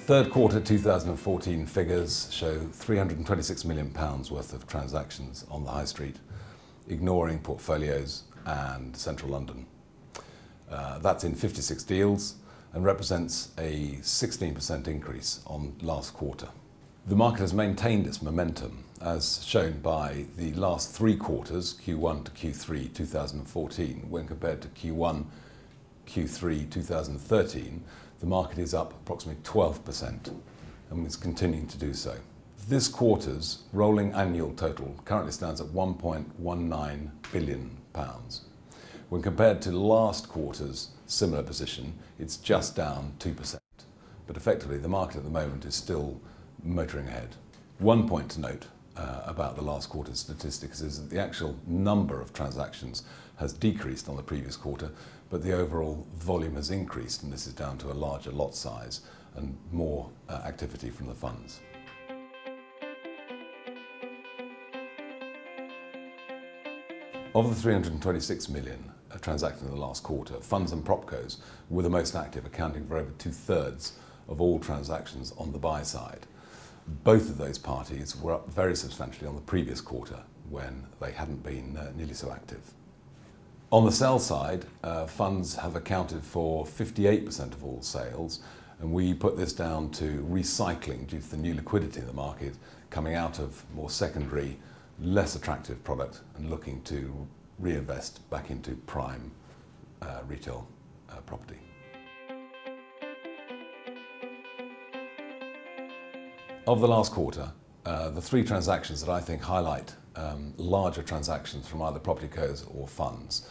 Third quarter 2014 figures show £326 million worth of transactions on the high street, ignoring portfolios and central London. That's in 56 deals and represents a 16% increase on last quarter. The market has maintained its momentum, as shown by the last three quarters, Q1 to Q3 2014, when compared to Q1, Q3 2013, the market is up approximately 12% and is continuing to do so. This quarter's rolling annual total currently stands at £1.19 billion. When compared to last quarter's similar position, it's just down 2%. But effectively, the market at the moment is still motoring ahead. One point to note about the last quarter's statistics is that the actual number of transactions has decreased on the previous quarter, but the overall volume has increased, and this is down to a larger lot size and more activity from the funds. Of the 326 million transacted in the last quarter, funds and propcos were the most active, accounting for over 2/3 of all transactions on the buy side. Both of those parties were up very substantially on the previous quarter, when they hadn't been nearly so active. On the sell side, funds have accounted for 58% of all sales, and we put this down to recycling due to the new liquidity in the market, coming out of more secondary, less attractive product and looking to reinvest back into prime retail property. Of the last quarter, the three transactions that I think highlight larger transactions from either property co's or funds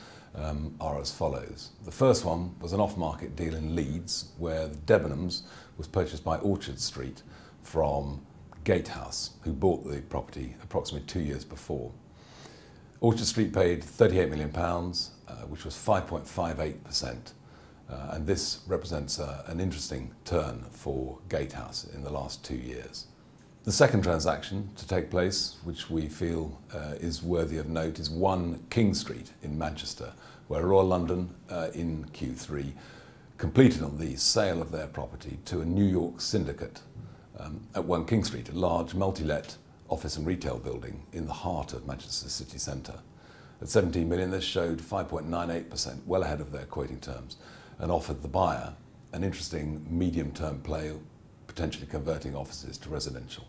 are as follows. The first one was an off-market deal in Leeds, where Debenhams was purchased by Orchard Street from Gatehouse, who bought the property approximately 2 years before. Orchard Street paid £38 million, which was 5.58%, and this represents an interesting turn for Gatehouse in the last 2 years. The second transaction to take place, which we feel is worthy of note, is 1 King Street in Manchester, where Royal London in Q3 completed on the sale of their property to a New York syndicate at 1 King Street, a large multi-let office and retail building in the heart of Manchester city centre. At 17 million, this showed 5.98%, well ahead of their quoting terms, and offered the buyer an interesting medium-term play, potentially converting offices to residential.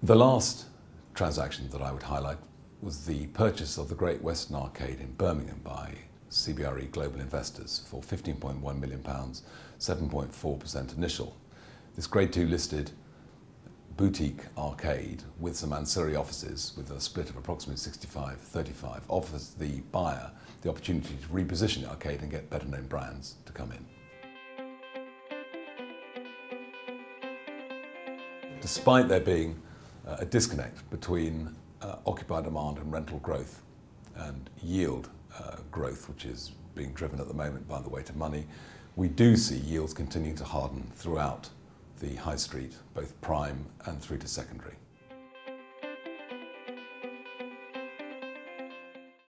The last transaction that I would highlight was the purchase of the Great Western Arcade in Birmingham by CBRE Global Investors for £15.1 million, 7.4% initial. This Grade 2 listed boutique arcade with some ancillary offices with a split of approximately 65-35 offers the buyer the opportunity to reposition the arcade and get better known brands to come in. Despite there being a disconnect between occupier demand and rental growth and yield growth, which is being driven at the moment by the weight of money, we do see yields continuing to harden throughout the high street, both prime and through to secondary.